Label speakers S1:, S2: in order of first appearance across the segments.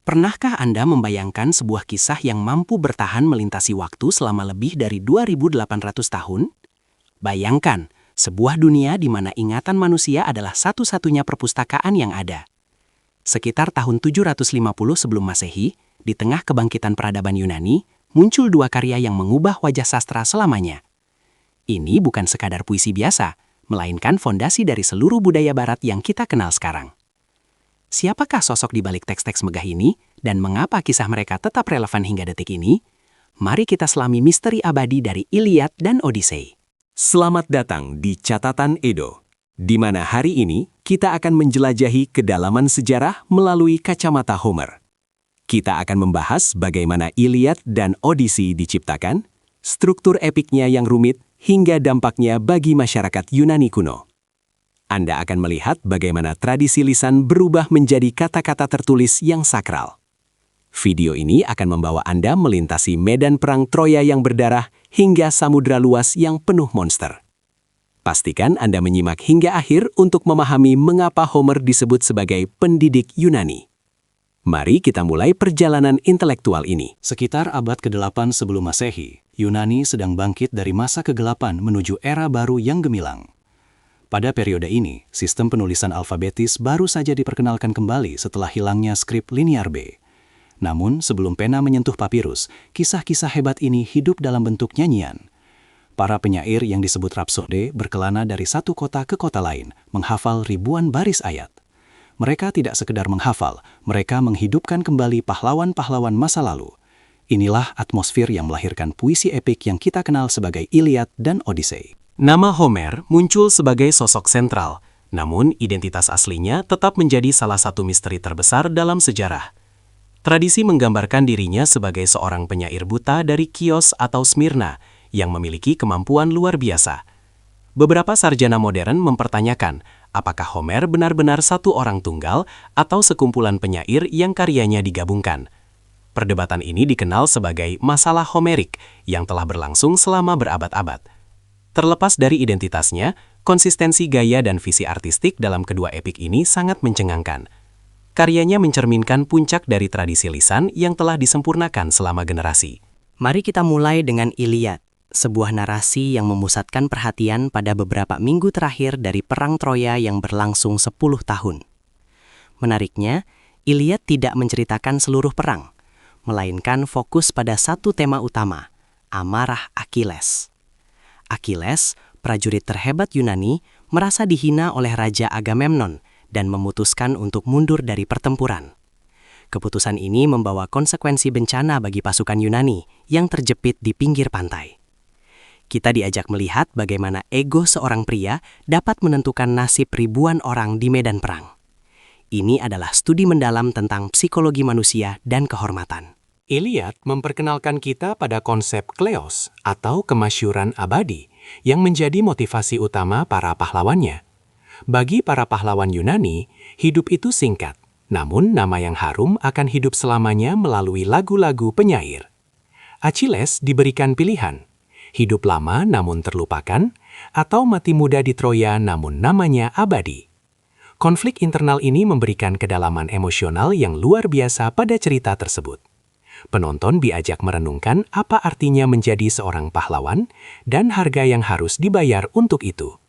S1: Pernahkah Anda membayangkan sebuah kisah yang mampu bertahan melintasi waktu selama lebih dari 2.800 tahun? Bayangkan, sebuah dunia di mana ingatan manusia adalah satu-satunya perpustakaan yang ada. Sekitar tahun 750 sebelum Masehi, di tengah kebangkitan peradaban Yunani, muncul dua karya yang mengubah wajah sastra selamanya. Ini bukan sekadar puisi biasa, melainkan fondasi dari seluruh budaya barat yang kita kenal sekarang. Siapakah sosok di balik teks-teks megah ini, dan mengapa kisah mereka tetap relevan hingga detik ini? Mari kita selami misteri abadi dari Iliad dan Odyssey.
S2: Selamat datang di Catatan Edo, di mana hari ini kita akan menjelajahi kedalaman sejarah melalui kacamata Homer. Kita akan membahas bagaimana Iliad dan Odyssey diciptakan, struktur epiknya yang rumit, hingga dampaknya bagi masyarakat Yunani kuno. Anda akan melihat bagaimana tradisi lisan berubah menjadi kata-kata tertulis yang sakral. Video ini akan membawa Anda melintasi medan perang Troya yang berdarah hingga samudra luas yang penuh monster. Pastikan Anda menyimak hingga akhir untuk memahami mengapa Homer disebut sebagai pendidik Yunani. Mari kita mulai perjalanan intelektual ini.
S3: Sekitar abad ke-8 sebelum Masehi, Yunani sedang bangkit dari masa kegelapan menuju era baru yang gemilang. Pada periode ini, sistem penulisan alfabetis baru saja diperkenalkan kembali setelah hilangnya skrip linear B. Namun, sebelum pena menyentuh papirus, kisah-kisah hebat ini hidup dalam bentuk nyanyian. Para penyair yang disebut rapsode berkelana dari satu kota ke kota lain, menghafal ribuan baris ayat. Mereka tidak sekedar menghafal, mereka menghidupkan kembali pahlawan-pahlawan masa lalu. Inilah atmosfer yang melahirkan puisi epik yang kita kenal sebagai Iliad dan Odyssey.
S2: Nama Homer muncul sebagai sosok sentral, namun identitas aslinya tetap menjadi salah satu misteri terbesar dalam sejarah. Tradisi menggambarkan dirinya sebagai seorang penyair buta dari Kios atau Smyrna yang memiliki kemampuan luar biasa. Beberapa sarjana modern mempertanyakan apakah Homer benar-benar satu orang tunggal atau sekumpulan penyair yang karyanya digabungkan. Perdebatan ini dikenal sebagai masalah Homerik yang telah berlangsung selama berabad-abad. Terlepas dari identitasnya, konsistensi gaya dan visi artistik dalam kedua epik ini sangat mencengangkan. Karyanya mencerminkan puncak dari tradisi lisan yang telah disempurnakan selama generasi.
S1: Mari kita mulai dengan Iliad, sebuah narasi yang memusatkan perhatian pada beberapa minggu terakhir dari Perang Troya yang berlangsung 10 tahun. Menariknya, Iliad tidak menceritakan seluruh perang, melainkan fokus pada satu tema utama, amarah Achilles. Achilles, prajurit terhebat Yunani, merasa dihina oleh Raja Agamemnon dan memutuskan untuk mundur dari pertempuran. Keputusan ini membawa konsekuensi bencana bagi pasukan Yunani yang terjepit di pinggir pantai. Kita diajak melihat bagaimana ego seorang pria dapat menentukan nasib ribuan orang di medan perang. Ini adalah studi mendalam tentang psikologi manusia dan kehormatan.
S2: Iliad memperkenalkan kita pada konsep kleos atau kemasyhuran abadi yang menjadi motivasi utama para pahlawannya. Bagi para pahlawan Yunani, hidup itu singkat, namun nama yang harum akan hidup selamanya melalui lagu-lagu penyair. Achilles diberikan pilihan, hidup lama namun terlupakan, atau mati muda di Troya namun namanya abadi. Konflik internal ini memberikan kedalaman emosional yang luar biasa pada cerita tersebut. Penonton diajak merenungkan apa artinya menjadi seorang pahlawan dan harga yang harus dibayar untuk itu.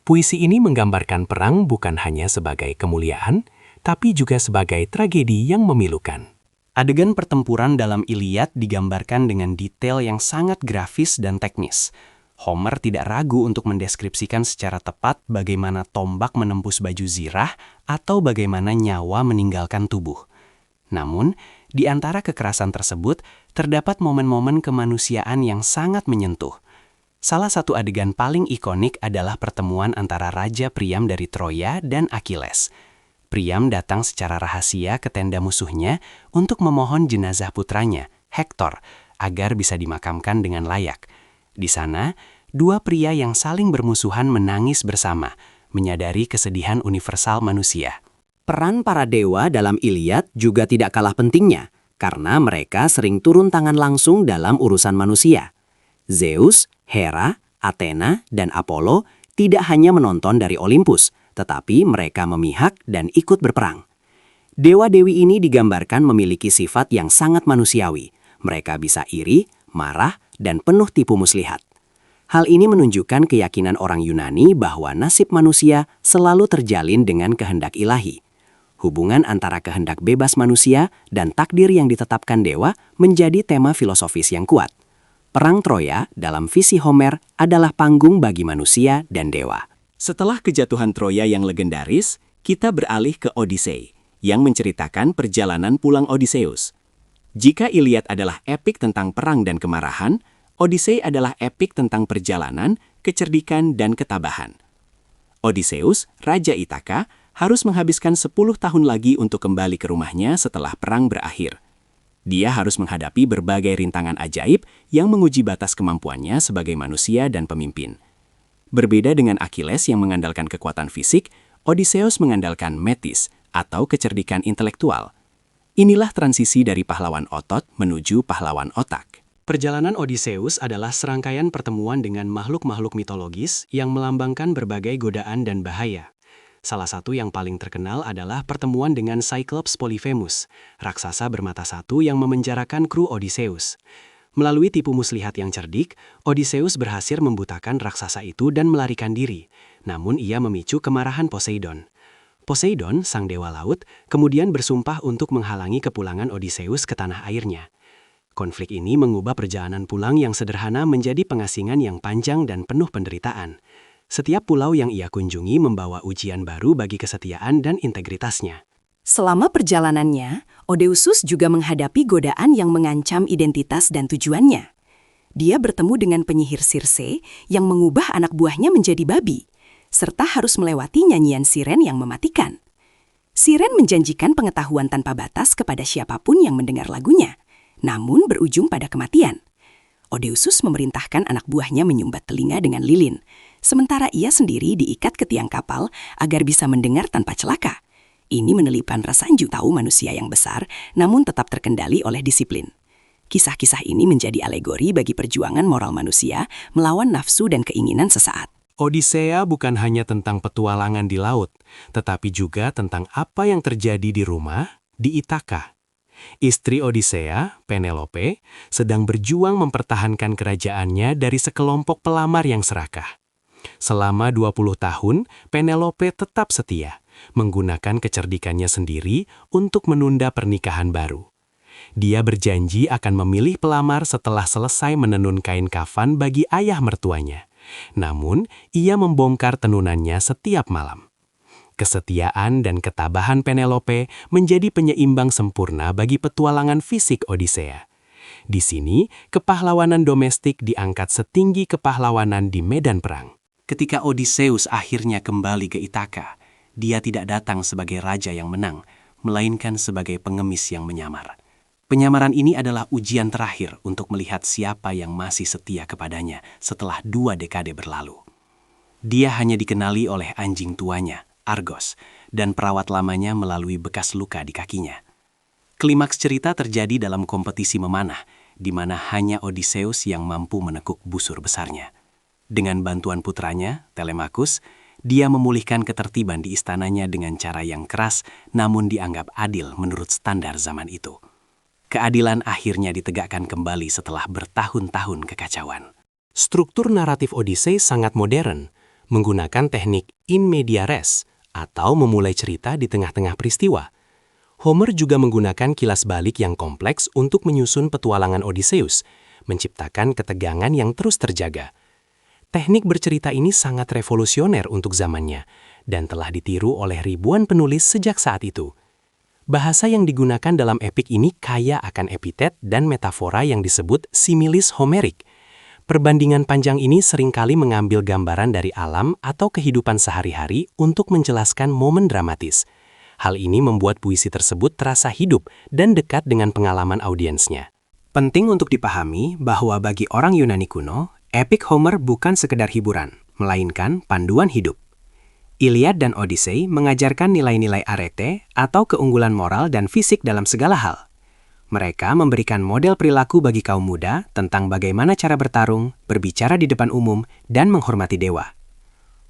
S2: Puisi ini menggambarkan perang bukan hanya sebagai kemuliaan, tapi juga sebagai tragedi yang memilukan.
S1: Adegan pertempuran dalam Iliad digambarkan dengan detail yang sangat grafis dan teknis. Homer tidak ragu untuk mendeskripsikan secara tepat bagaimana tombak menembus baju zirah atau bagaimana nyawa meninggalkan tubuh. Namun, di antara kekerasan tersebut, terdapat momen-momen kemanusiaan yang sangat menyentuh. Salah satu adegan paling ikonik adalah pertemuan antara Raja Priam dari Troya dan Achilles. Priam datang secara rahasia ke tenda musuhnya untuk memohon jenazah putranya, Hektor, agar bisa dimakamkan dengan layak. Di sana, dua pria yang saling bermusuhan menangis bersama, menyadari kesedihan universal manusia. Peran para dewa dalam Iliad juga tidak kalah pentingnya, karena mereka sering turun tangan langsung dalam urusan manusia. Zeus, Hera, Athena, dan Apollo tidak hanya menonton dari Olympus, tetapi mereka memihak dan ikut berperang. Dewa-dewi ini digambarkan memiliki sifat yang sangat manusiawi. Mereka bisa iri, marah, dan penuh tipu muslihat. Hal ini menunjukkan keyakinan orang Yunani bahwa nasib manusia selalu terjalin dengan kehendak ilahi. Hubungan antara kehendak bebas manusia dan takdir yang ditetapkan dewa menjadi tema filosofis yang kuat. Perang Troya dalam visi Homer adalah panggung bagi manusia dan dewa. Setelah kejatuhan Troya yang legendaris, kita beralih ke Odyssey, yang menceritakan perjalanan pulang Odysseus. Jika Iliad adalah epik tentang perang dan kemarahan, Odyssey adalah epik tentang perjalanan, kecerdikan, dan ketabahan. Odysseus, Raja Ithaka, harus menghabiskan 10 tahun lagi untuk kembali ke rumahnya setelah perang berakhir. Dia harus menghadapi berbagai rintangan ajaib yang menguji batas kemampuannya sebagai manusia dan pemimpin. Berbeda dengan Achilles yang mengandalkan kekuatan fisik, Odysseus mengandalkan metis atau kecerdikan intelektual. Inilah transisi dari pahlawan otot menuju pahlawan otak. Perjalanan Odysseus adalah serangkaian pertemuan dengan makhluk-makhluk mitologis yang melambangkan berbagai godaan dan bahaya. Salah satu yang paling terkenal adalah pertemuan dengan Cyclops Polyphemus, raksasa bermata satu yang memenjarakan kru Odysseus. Melalui tipu muslihat yang cerdik, Odysseus berhasil membutakan raksasa itu dan melarikan diri. Namun ia memicu kemarahan Poseidon. Poseidon, sang dewa laut, kemudian bersumpah untuk menghalangi kepulangan Odysseus ke tanah airnya. Konflik ini mengubah perjalanan pulang yang sederhana menjadi pengasingan yang panjang dan penuh penderitaan. Setiap pulau yang ia kunjungi membawa ujian baru bagi kesetiaan dan integritasnya.
S4: Selama perjalanannya, Odysseus juga menghadapi godaan yang mengancam identitas dan tujuannya. Dia bertemu dengan penyihir Circe yang mengubah anak buahnya menjadi babi, serta harus melewati nyanyian siren yang mematikan. Siren menjanjikan pengetahuan tanpa batas kepada siapapun yang mendengar lagunya, namun berujung pada kematian. Odysseus memerintahkan anak buahnya menyumbat telinga dengan lilin, sementara ia sendiri diikat ke tiang kapal agar bisa mendengar tanpa celaka. Ini menelipkan rasa anjing tahu manusia yang besar, namun tetap terkendali oleh disiplin. Kisah-kisah ini menjadi alegori bagi perjuangan moral manusia melawan nafsu dan keinginan sesaat.
S2: Odisea bukan hanya tentang petualangan di laut, tetapi juga tentang apa yang terjadi di rumah, di Ithaka. Istri Odisea, Penelope, sedang berjuang mempertahankan kerajaannya dari sekelompok pelamar yang serakah. Selama 20 tahun, Penelope tetap setia, menggunakan kecerdikannya sendiri untuk menunda pernikahan baru. Dia berjanji akan memilih pelamar setelah selesai menenun kain kafan bagi ayah mertuanya. Namun, ia membongkar tenunannya setiap malam. Kesetiaan dan ketabahan Penelope menjadi penyeimbang sempurna bagi petualangan fisik Odisea. Di sini, kepahlawanan domestik diangkat setinggi kepahlawanan di medan perang.
S1: Ketika Odysseus akhirnya kembali ke Ithaka, dia tidak datang sebagai raja yang menang, melainkan sebagai pengemis yang menyamar. Penyamaran ini adalah ujian terakhir untuk melihat siapa yang masih setia kepadanya setelah 2 dekade berlalu. Dia hanya dikenali oleh anjing tuanya, Argos, dan perawat lamanya melalui bekas luka di kakinya. Klimaks cerita terjadi dalam kompetisi memanah, di mana hanya Odysseus yang mampu menekuk busur besarnya. Dengan bantuan putranya, Telemachus, dia memulihkan ketertiban di istananya dengan cara yang keras namun dianggap adil menurut standar zaman itu. Keadilan akhirnya ditegakkan kembali setelah bertahun-tahun kekacauan.
S2: Struktur naratif Odyssey sangat modern, menggunakan teknik in media res atau memulai cerita di tengah-tengah peristiwa. Homer juga menggunakan kilas balik yang kompleks untuk menyusun petualangan Odysseus, menciptakan ketegangan yang terus terjaga. Teknik bercerita ini sangat revolusioner untuk zamannya dan telah ditiru oleh ribuan penulis sejak saat itu. Bahasa yang digunakan dalam epik ini kaya akan epitet dan metafora yang disebut similis Homerik. Perbandingan panjang ini seringkali mengambil gambaran dari alam atau kehidupan sehari-hari untuk menjelaskan momen dramatis. Hal ini membuat puisi tersebut terasa hidup dan dekat dengan pengalaman audiensnya.
S1: Penting untuk dipahami bahwa bagi orang Yunani kuno, epik Homer bukan sekedar hiburan, melainkan panduan hidup. Iliad dan Odyssey mengajarkan nilai-nilai arete atau keunggulan moral dan fisik dalam segala hal. Mereka memberikan model perilaku bagi kaum muda tentang bagaimana cara bertarung, berbicara di depan umum, dan menghormati dewa.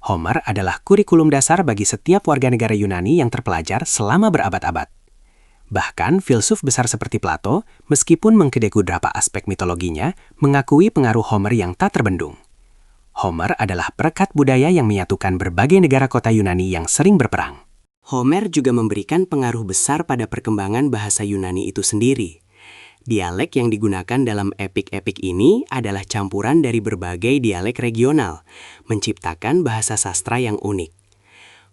S1: Homer adalah kurikulum dasar bagi setiap warga negara Yunani yang terpelajar selama berabad-abad. Bahkan filsuf besar seperti Plato, meskipun mengkedek beberapa aspek mitologinya, mengakui pengaruh Homer yang tak terbendung. Homer adalah perekat budaya yang menyatukan berbagai negara kota Yunani yang sering berperang. Homer juga memberikan pengaruh besar pada perkembangan bahasa Yunani itu sendiri. Dialek yang digunakan dalam epik-epik ini adalah campuran dari berbagai dialek regional, menciptakan bahasa sastra yang unik.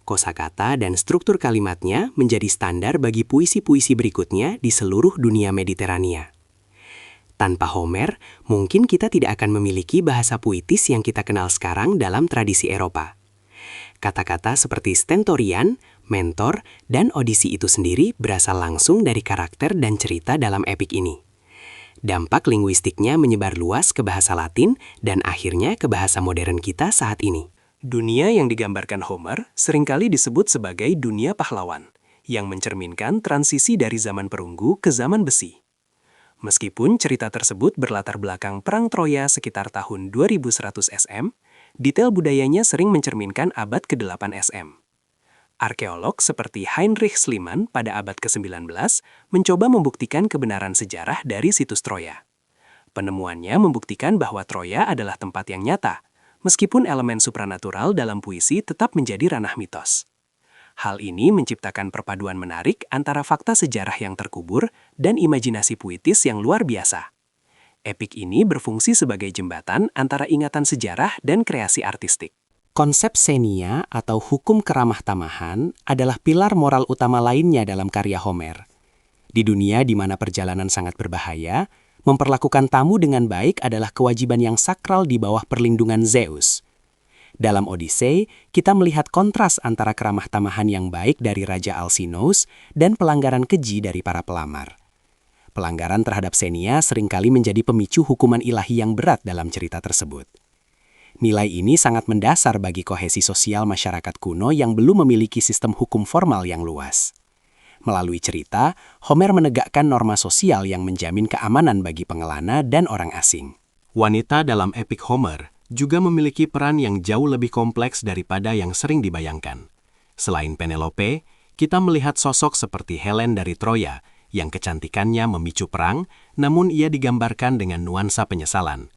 S1: Kosakata dan struktur kalimatnya menjadi standar bagi puisi-puisi berikutnya di seluruh dunia Mediterania. Tanpa Homer, mungkin kita tidak akan memiliki bahasa puitis yang kita kenal sekarang dalam tradisi Eropa. Kata-kata seperti stentorian, mentor, dan Odisi itu sendiri berasal langsung dari karakter dan cerita dalam epik ini. Dampak linguistiknya menyebar luas ke bahasa Latin dan akhirnya ke bahasa modern kita saat ini. Dunia yang digambarkan Homer seringkali disebut sebagai dunia pahlawan, yang mencerminkan transisi dari zaman perunggu ke zaman besi. Meskipun cerita tersebut berlatar belakang Perang Troya sekitar tahun 2100 SM, detail budayanya sering mencerminkan abad ke-8 SM. Arkeolog seperti Heinrich Schliemann pada abad ke-19 mencoba membuktikan kebenaran sejarah dari situs Troya. Penemuannya membuktikan bahwa Troya adalah tempat yang nyata, meskipun elemen supranatural dalam puisi tetap menjadi ranah mitos. Hal ini menciptakan perpaduan menarik antara fakta sejarah yang terkubur dan imajinasi puitis yang luar biasa. Epik ini berfungsi sebagai jembatan antara ingatan sejarah dan kreasi artistik. Konsep xenia atau hukum keramah tamahan adalah pilar moral utama lainnya dalam karya Homer. Di dunia di mana perjalanan sangat berbahaya, memperlakukan tamu dengan baik adalah kewajiban yang sakral di bawah perlindungan Zeus. Dalam Odyssey, kita melihat kontras antara keramah tamahan yang baik dari Raja Alcinous dan pelanggaran keji dari para pelamar. Pelanggaran terhadap xenia seringkali menjadi pemicu hukuman ilahi yang berat dalam cerita tersebut. Nilai ini sangat mendasar bagi kohesi sosial masyarakat kuno yang belum memiliki sistem hukum formal yang luas. Melalui cerita, Homer menegakkan norma sosial yang menjamin keamanan bagi pengelana dan orang asing.
S2: Wanita dalam epik Homer juga memiliki peran yang jauh lebih kompleks daripada yang sering dibayangkan. Selain Penelope, kita melihat sosok seperti Helen dari Troya, yang kecantikannya memicu perang, namun ia digambarkan dengan nuansa penyesalan.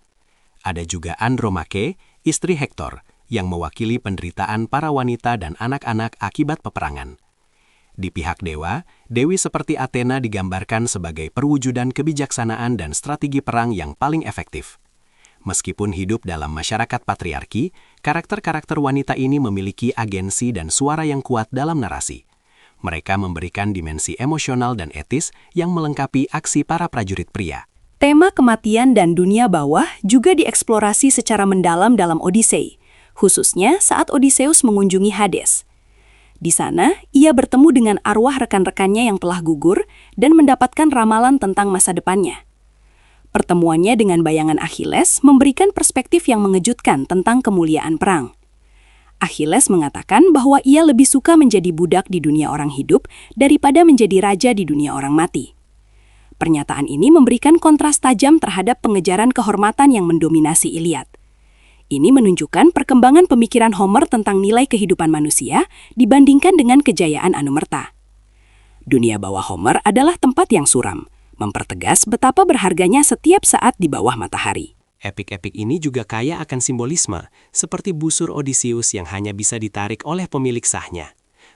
S2: Ada juga Andromache, istri Hektor, yang mewakili penderitaan para wanita dan anak-anak akibat peperangan. Di pihak dewa, dewi seperti Athena digambarkan sebagai perwujudan kebijaksanaan dan strategi perang yang paling efektif. Meskipun hidup dalam masyarakat patriarki, karakter-karakter wanita ini memiliki agensi dan suara yang kuat dalam narasi. Mereka memberikan dimensi emosional dan etis yang melengkapi aksi para prajurit pria.
S4: Tema kematian dan dunia bawah juga dieksplorasi secara mendalam dalam Odyssey, khususnya saat Odysseus mengunjungi Hades. Di sana, ia bertemu dengan arwah rekan-rekannya yang telah gugur dan mendapatkan ramalan tentang masa depannya. Pertemuannya dengan bayangan Achilles memberikan perspektif yang mengejutkan tentang kemuliaan perang. Achilles mengatakan bahwa ia lebih suka menjadi budak di dunia orang hidup daripada menjadi raja di dunia orang mati. Pernyataan ini memberikan kontras tajam terhadap pengejaran kehormatan yang mendominasi Iliad. Ini menunjukkan perkembangan pemikiran Homer tentang nilai kehidupan manusia dibandingkan dengan kejayaan Anumerta. Dunia bawah Homer adalah tempat yang suram, mempertegas betapa berharganya setiap saat di bawah matahari.
S1: Epik-epik ini juga kaya akan simbolisme, seperti busur Odysseus yang hanya bisa ditarik oleh pemilik sahnya.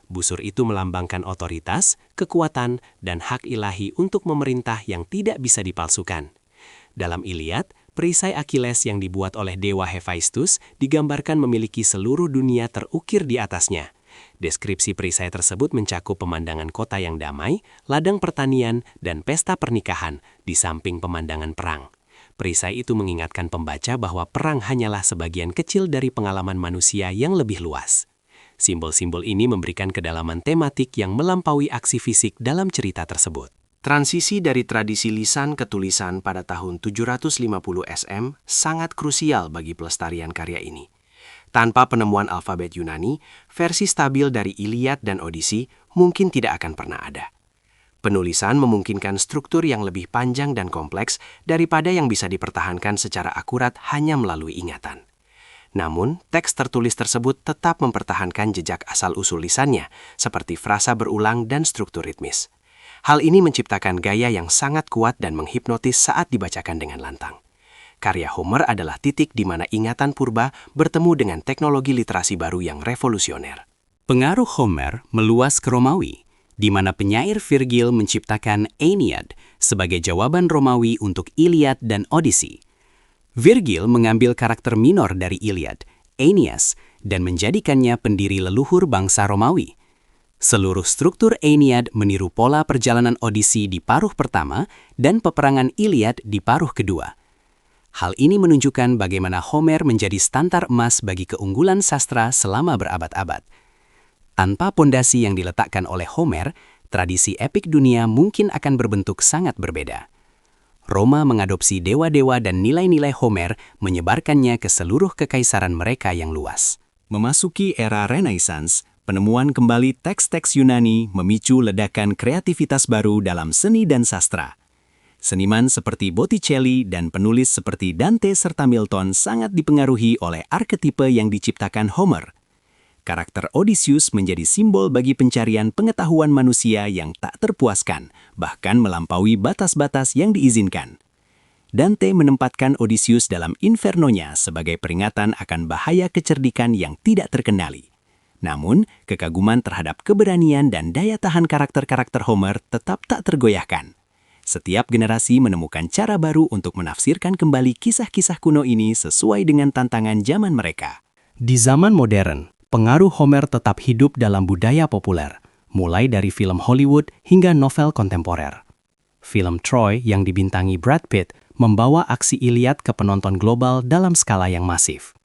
S1: Busur itu melambangkan otoritas, kekuatan, dan hak ilahi untuk memerintah yang tidak bisa dipalsukan. Dalam Iliad, perisai Achilles yang dibuat oleh dewa Hephaestus digambarkan memiliki seluruh dunia terukir di atasnya. Deskripsi perisai tersebut mencakup pemandangan kota yang damai, ladang pertanian, dan pesta pernikahan di samping pemandangan perang. Perisai itu mengingatkan pembaca bahwa perang hanyalah sebagian kecil dari pengalaman manusia yang lebih luas. Simbol-simbol ini memberikan kedalaman tematik yang melampaui aksi fisik dalam cerita tersebut. Transisi dari tradisi lisan ke tulisan pada tahun 750 SM sangat krusial bagi pelestarian karya ini. Tanpa penemuan alfabet Yunani, versi stabil dari Iliad dan Odyssey mungkin tidak akan pernah ada. Penulisan memungkinkan struktur yang lebih panjang dan kompleks daripada yang bisa dipertahankan secara akurat hanya melalui ingatan. Namun, teks tertulis tersebut tetap mempertahankan jejak asal-usul lisannya, seperti frasa berulang dan struktur ritmis.
S2: Hal ini menciptakan gaya yang sangat kuat dan menghipnotis saat dibacakan dengan lantang. Karya Homer adalah titik di mana ingatan purba bertemu dengan teknologi literasi baru yang revolusioner.
S1: Pengaruh Homer meluas ke Romawi, di mana penyair Virgil menciptakan Aeneid sebagai jawaban Romawi untuk Iliad dan Odyssey. Virgil mengambil karakter minor dari Iliad, Aeneas, dan menjadikannya pendiri leluhur bangsa Romawi. Seluruh struktur Aeneid meniru pola perjalanan Odyssey di paruh pertama dan peperangan Iliad di paruh kedua. Hal ini menunjukkan bagaimana Homer menjadi standar emas bagi keunggulan sastra selama berabad-abad. Tanpa pondasi yang diletakkan oleh Homer, tradisi epik dunia mungkin akan berbentuk sangat berbeda. Roma mengadopsi dewa-dewa dan nilai-nilai Homer, menyebarkannya ke seluruh kekaisaran mereka yang luas.
S3: Memasuki era Renaissance, penemuan kembali teks-teks Yunani memicu ledakan kreativitas baru dalam seni dan sastra. Seniman seperti Botticelli dan penulis seperti Dante serta Milton sangat dipengaruhi oleh arketipe yang diciptakan Homer. Karakter Odysseus menjadi simbol bagi pencarian pengetahuan manusia yang tak terpuaskan, bahkan melampaui batas-batas yang diizinkan. Dante menempatkan Odysseus dalam Inferno-nya sebagai peringatan akan bahaya kecerdikan yang tidak terkendali. Namun, kekaguman terhadap keberanian dan daya tahan karakter-karakter Homer tetap tak tergoyahkan. Setiap generasi menemukan cara baru untuk menafsirkan kembali kisah-kisah kuno ini sesuai dengan tantangan zaman mereka.
S1: Di zaman modern, pengaruh Homer tetap hidup dalam budaya populer, mulai dari film Hollywood hingga novel kontemporer. Film Troy yang dibintangi Brad Pitt membawa aksi Iliad ke penonton global dalam skala yang masif.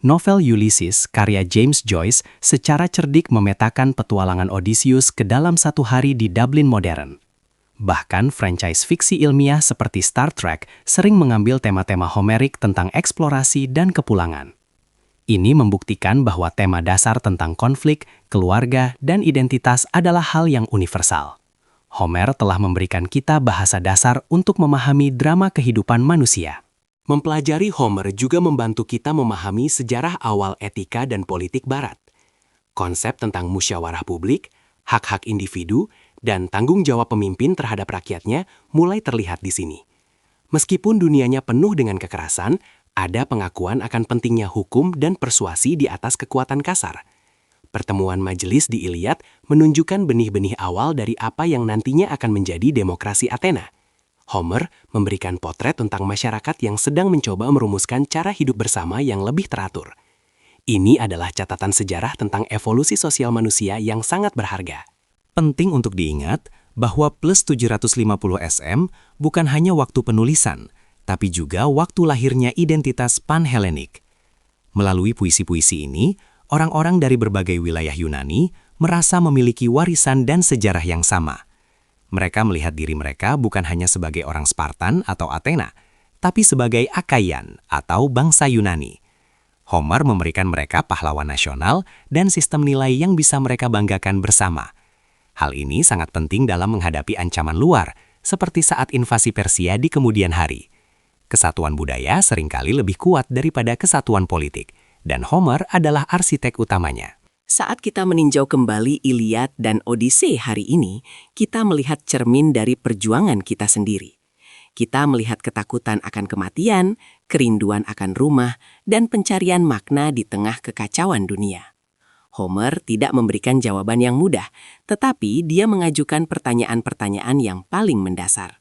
S1: Novel Ulysses karya James Joyce secara cerdik memetakan petualangan Odysseus ke dalam satu hari di Dublin modern. Bahkan franchise fiksi ilmiah seperti Star Trek sering mengambil tema-tema Homerik tentang eksplorasi dan kepulangan. Ini membuktikan bahwa tema dasar tentang konflik, keluarga, dan identitas adalah hal yang universal. Homer telah memberikan kita bahasa dasar untuk memahami drama kehidupan manusia.
S2: Mempelajari Homer juga membantu kita memahami sejarah awal etika dan politik Barat. Konsep tentang musyawarah publik, hak-hak individu, dan tanggung jawab pemimpin terhadap rakyatnya mulai terlihat di sini. Meskipun dunianya penuh dengan kekerasan, ada pengakuan akan pentingnya hukum dan persuasi di atas kekuatan kasar. Pertemuan majelis di Iliad menunjukkan benih-benih awal dari apa yang nantinya akan menjadi demokrasi Athena. Homer memberikan potret tentang masyarakat yang sedang mencoba merumuskan cara hidup bersama yang lebih teratur. Ini adalah catatan sejarah tentang evolusi sosial manusia yang sangat berharga.
S1: Penting untuk diingat bahwa plus 750 SM bukan hanya waktu penulisan, tapi juga waktu lahirnya identitas Pan-Helenik. Melalui puisi-puisi ini, orang-orang dari berbagai wilayah Yunani merasa memiliki warisan dan sejarah yang sama. Mereka melihat diri mereka bukan hanya sebagai orang Spartan atau Athena, tapi sebagai Akaian atau bangsa Yunani. Homer memberikan mereka pahlawan nasional dan sistem nilai yang bisa mereka banggakan bersama. Hal ini sangat penting dalam menghadapi ancaman luar, seperti saat invasi Persia di kemudian hari. Kesatuan budaya seringkali lebih kuat daripada kesatuan politik, dan Homer adalah arsitek utamanya.
S4: Saat kita meninjau kembali Iliad dan Odyssey hari ini, kita melihat cermin dari perjuangan kita sendiri. Kita melihat ketakutan akan kematian, kerinduan akan rumah, dan pencarian makna di tengah kekacauan dunia. Homer tidak memberikan jawaban yang mudah, tetapi dia mengajukan pertanyaan-pertanyaan yang paling mendasar.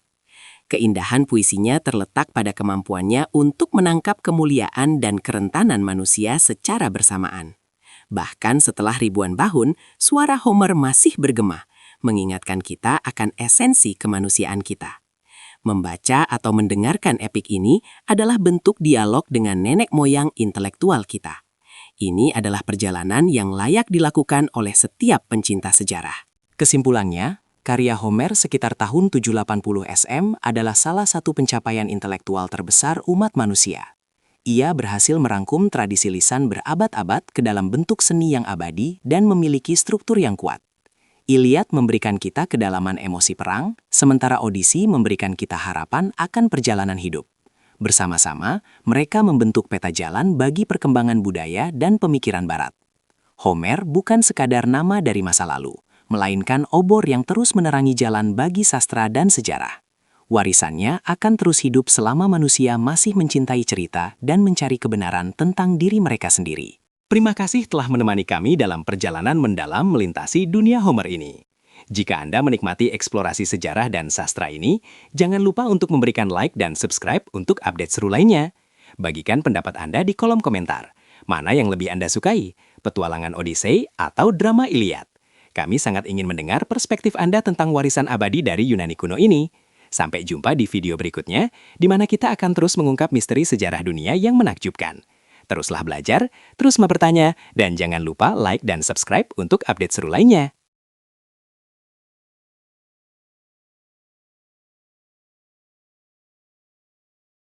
S4: Keindahan puisinya terletak pada kemampuannya untuk menangkap kemuliaan dan kerentanan manusia secara bersamaan. Bahkan setelah ribuan tahun, suara Homer masih bergema, mengingatkan kita akan esensi kemanusiaan kita. Membaca atau mendengarkan epik ini adalah bentuk dialog dengan nenek moyang intelektual kita. Ini adalah perjalanan yang layak dilakukan oleh setiap pencinta sejarah.
S5: Kesimpulannya, karya Homer sekitar tahun 780 SM adalah salah satu pencapaian intelektual terbesar umat manusia. Ia berhasil merangkum tradisi lisan berabad-abad ke dalam bentuk seni yang abadi dan memiliki struktur yang kuat. Iliad memberikan kita kedalaman emosi perang, sementara Odyssey memberikan kita harapan akan perjalanan hidup. Bersama-sama, mereka membentuk peta jalan bagi perkembangan budaya dan pemikiran Barat. Homer bukan sekadar nama dari masa lalu, melainkan obor yang terus menerangi jalan bagi sastra dan sejarah. Warisannya akan terus hidup selama manusia masih mencintai cerita dan mencari kebenaran tentang diri mereka sendiri.
S2: Terima kasih telah menemani kami dalam perjalanan mendalam melintasi dunia Homer ini. Jika Anda menikmati eksplorasi sejarah dan sastra ini, jangan lupa untuk memberikan like dan subscribe untuk update seru lainnya. Bagikan pendapat Anda di kolom komentar. Mana yang lebih Anda sukai, petualangan Odyssey atau drama Iliad? Kami sangat ingin mendengar perspektif Anda tentang warisan abadi dari Yunani kuno ini. Sampai jumpa di video berikutnya, di mana kita akan terus mengungkap misteri sejarah dunia yang menakjubkan. Teruslah belajar, terus bertanya, dan jangan lupa like dan subscribe untuk update seru lainnya.